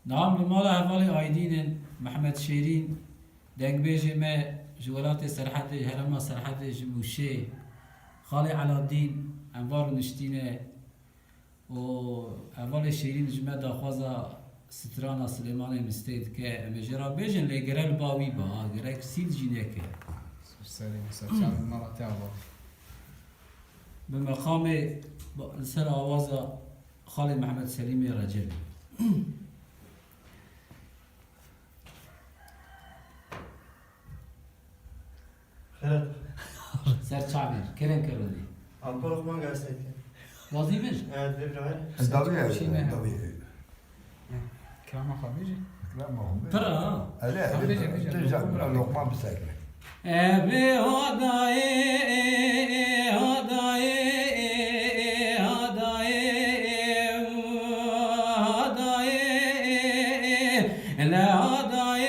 نام لمال احوال آیدین محمد شیرین دنگ بیجی ما جولات سرحد هرما سرحد جموشه خالي على الدين انوار نشتينه و اول شیرین جمع داخوازا سترانا سلیمان مستید که مجرا بیجن لگرل باوی با گرک سید جینه که سریم سرچان مرات آوا به مقام سر آواز خالد محمد سلیمی رجل خیرت سر چابر کرن کردی آمپر خمان گرسید وازی بش بفرمایید الدوري كلام خبيجي لا ما هو ترى لا ترجع لقمان بساكنه ابي هداي هداي هداي هداي لا هداي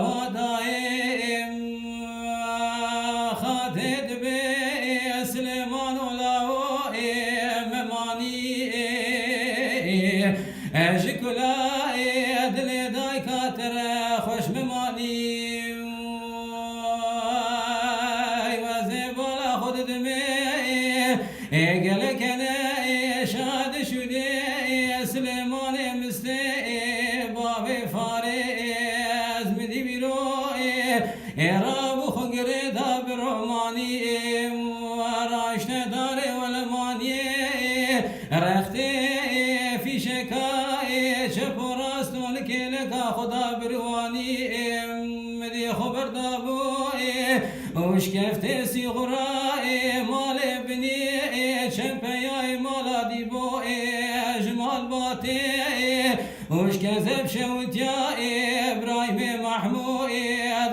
هداي خدد بسليمان ولا مماني اشكلا دلي داي كاتر خوش مماني قالك انا شاد شدي سليمان مستي بابي فارس مدي بيرو رابو خنقري داب روماني وراشنا داري والماني رختي في شكاي شفو راستون كيلك خدا برواني مدي خبر دابو وش كفتي صغراي مال ابني شمبياي مالا ديبو جمال باتي وش كذب شوت يا ابراهيم محمود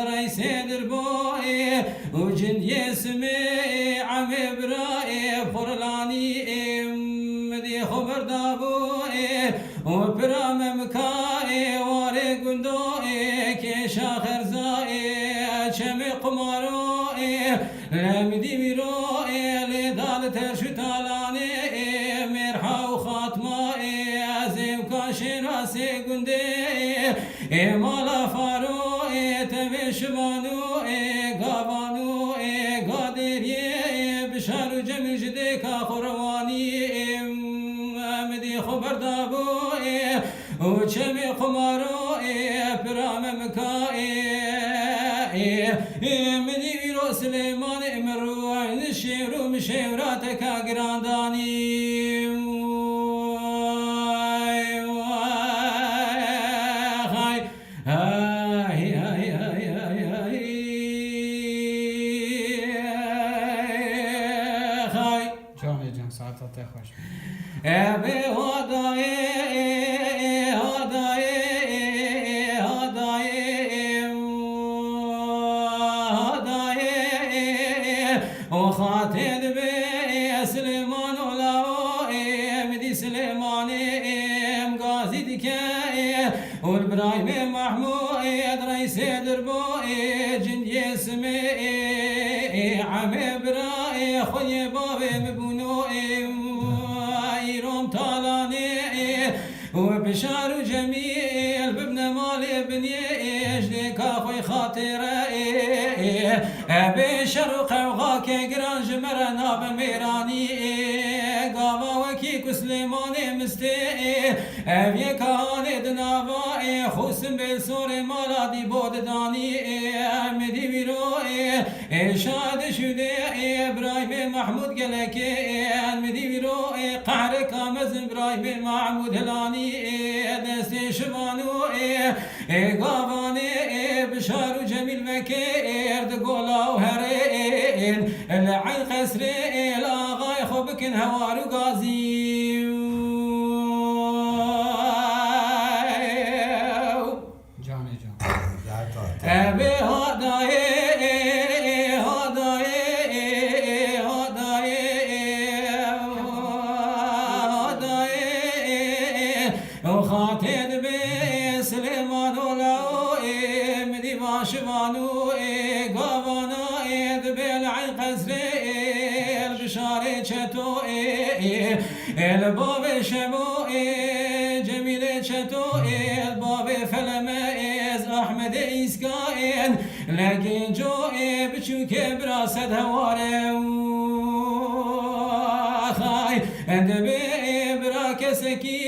رئيس دربوي وجن يسمي عم ابراهيم فرلاني مدي خبر دابوي وبرام مكاي واري قندوي كيش اخر زاي شمي قماروي لمدي ميروي لدال ترشتالاني مرحا وخاتماي ازيم كاشين راسي قندي مالا فاروي تبي شبانوي قابانوي قادري بشار جميل جديك اخرواني مدي خبر دابوي وشمي قماروي برام مكاي مني بيرو سليمان مروع نشير ومشيراتك قرانداني جاني جان ساعتها تخوش ابي هداي هداي هداي هداي وخاتد بي سليمان ولا مدي سليمان مقازي دكاي والبراهيم محمود رئيس دربوي جند يسمي عم براي خوي بابي مبنوي يروم طالاني وبشار جميل بابن مالي بني اجديك اخوي خاطري ابي شرق وغاك قران جمرنا بميراني قاما وكي كسليماني مستي ابي كان دنافاي خوسم بالسور مالادي بود داني مدي بيروي شاد شدي ابراهيم محمود قالك مدي بيروي قعر كامز ابراهيم محمود هلاني دستي شبانو قافاني بشار جميل مكير دقولا وهرين العين قسري لاغاي خبكن هوار وقازي جاني جان ابي هداي هداي هداي هداي وخاتد بي سليمان ولا مدي باشبانو قابانا بالعين قسري البشاري شتو الباب شمو جميل شتو الباب فلمز أحمد إسكاين لكن جو بشوك براسد هواره خاي اندبي براكسكي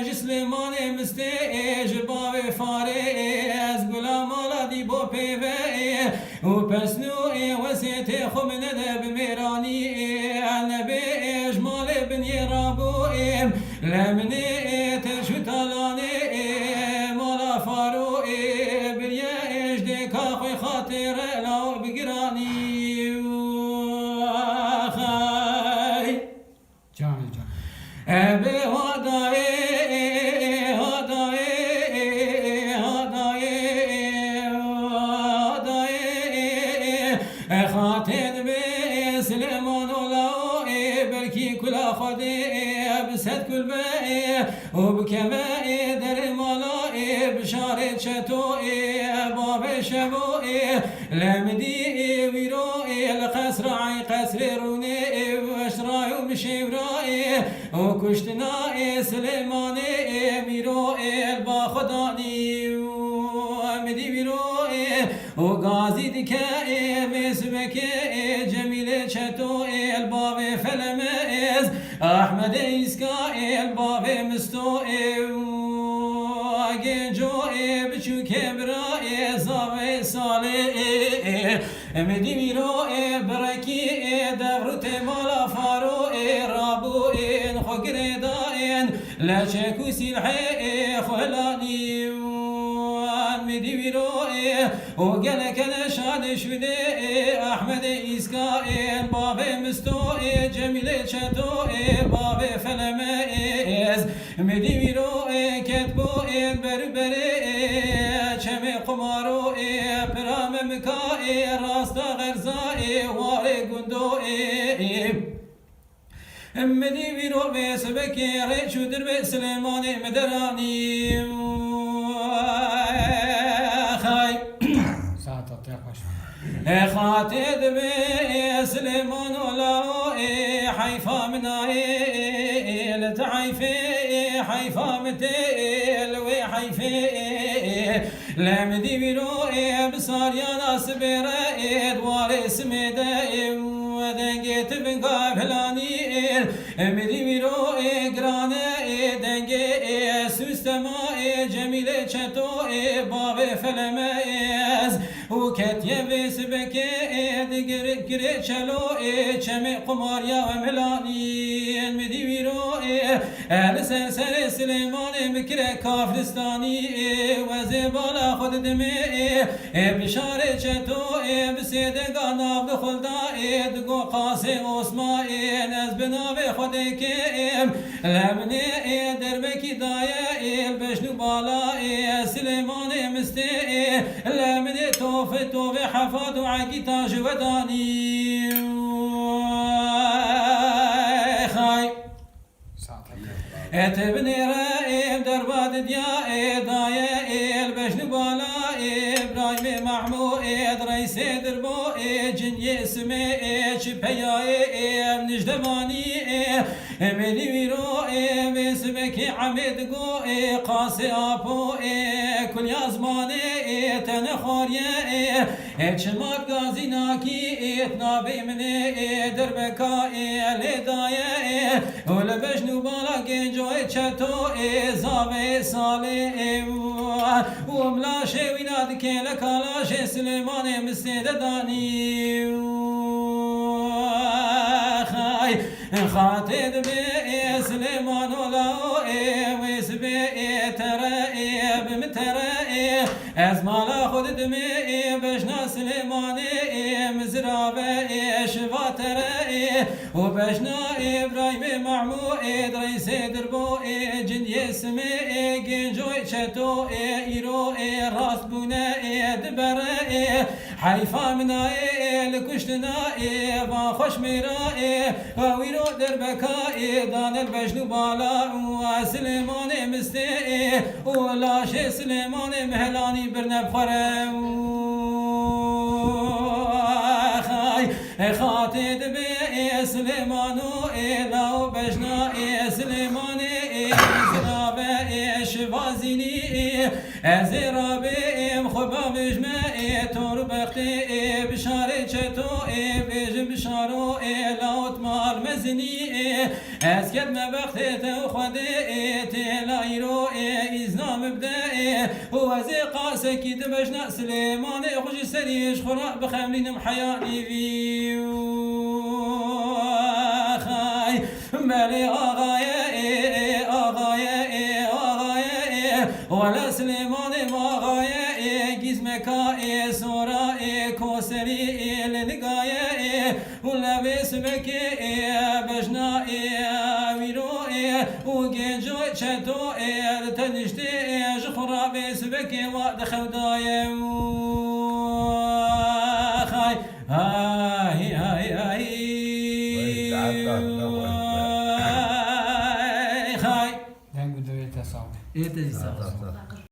جسلمان مستيج باب فارز غلام دي بو بيفي وبسنو وسيت خمن بميراني نبي اجمال بن يرابو لمني تشتالاني مالا فارو برياج دي كاخي خاطر لو بقراني خاي جاني جان ابي هداي خاطر بسلمان الله بركي كل خدي بسد كل بي وبكباي در مالا بشارة شتو باب شبو لمدي ويرو القصر عي قصر روني واشراي ومشيوراي وكشتنا سليمان ميرو الباخداني ومدي ويرو وغازي دكاء مسبك جميل شتو الباب فلمز أحمد إسكاء الباب مستو جو بشو كبرا زاوي صالح مدي ميرو بركي دبرت مالا فارو رابو خقر دائن لا شكو سلحي خلاني مدي ميرو وقالك انا شاد شودي احمد إسكاء باب مستو جميل شتو باب فلمز مدي ميرو كتبو بربري چمي قمارو برام مكائي راستا غرزائي واري قندو مدي ميرو بسبكي ريشو دربي سليماني مدراني خاي ساعة تخوش خاطد بسليمان ولاو حيفا منايل تعيفي حيفا متيل وحيفي لمدي بيرو بصار يا ناس برائد وارس مدائم ودنجت بنقا فلاني مدي بيرو قرانا دنجي سوستما جميل شتو باب فلمز وكتيا بسبك دقر قري شلو شمي قمار يا وملاني مدي بيرو لسلسل سليمان مكره كافرستاني وزبالا خد دمي بشارة شتو بسيدقا ناب خلدا دقو قاسي عثمان از بناب خدك لمني دربكي دايا البشنو بالا سليمان مستي لمني توفي حفاظ وعقي تاج وداني خاي اتبني رائم درباد ديا دايا البشن بالا ابراهيم محمود رئيس دربو جنيه اسمي شبياي نجدباني ملي ويرو بسمك عمد قو قاسي ابو كل يزماني تنخوريه چمات غازي ناكي اتنابي مني دربكا لدايه ولبشنو بالا جنجوي چتو زاوي صالح وملا شوينا دكيلا كالاش سليمان مستيد داني خاي خاطد بي سليمان ولاو ويسبي ترى بمترى ازمالا خود دمي بشنا سليمان مزرابه شفاترى وبشنا ابراهيم محمود رئيس دربو جندي اسمي جنجوي شتو ايرو راس بونا دبره حيفا منا لكشتنا وخش ميرا ويرو دربكا دان البشنو بالا وسليمان مستي ولاش سليمان مهلاني برنبخره خاطد بي سليمانو إلاو بجنا سليماني زرابة شفاز ازرابیم خوبا بجمع تور بختی بشاره چتو بجم بشارو لاوت مال مزنی از کدم بختی تو خده تلایرو ایزنام بده و از قاسه کی دبجنا سلیمان خوش سریش خورا بخملینم حیانی ویو خای بله آقای ولا سليمان مغايا جسمك سورا كوسري لنقايا ولا بسمك بجنا ويرو وجنجو شتو تنشتي جخرا بسمك ودخل دايم خاي هاي هاي هاي خاي دنگ دوی تصاوی ايه تجي